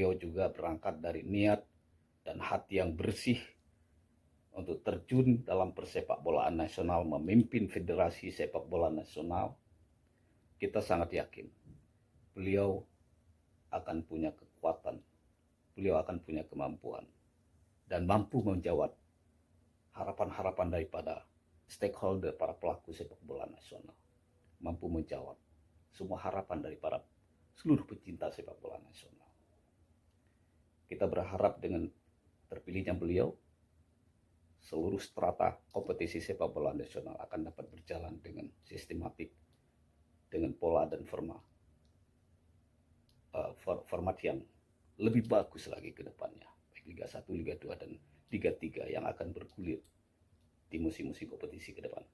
beliau juga berangkat dari niat dan hati yang bersih untuk terjun dalam persepak bolaan nasional, memimpin federasi sepak bola nasional. Kita sangat yakin beliau akan punya kekuatan, beliau akan punya kemampuan, dan mampu menjawab harapan-harapan daripada stakeholder, para pelaku sepak bola nasional. Mampu menjawab semua harapan dari para seluruh pecinta sepak bola nasional. Kita berharap dengan terpilihnya beliau, seluruh strata kompetisi sepak bola nasional akan dapat berjalan dengan sistematik, dengan pola dan format yang lebih bagus lagi ke depannya, baik Liga 1, Liga 2, dan Liga 3 yang akan bergulir di musim-musim kompetisi ke depan.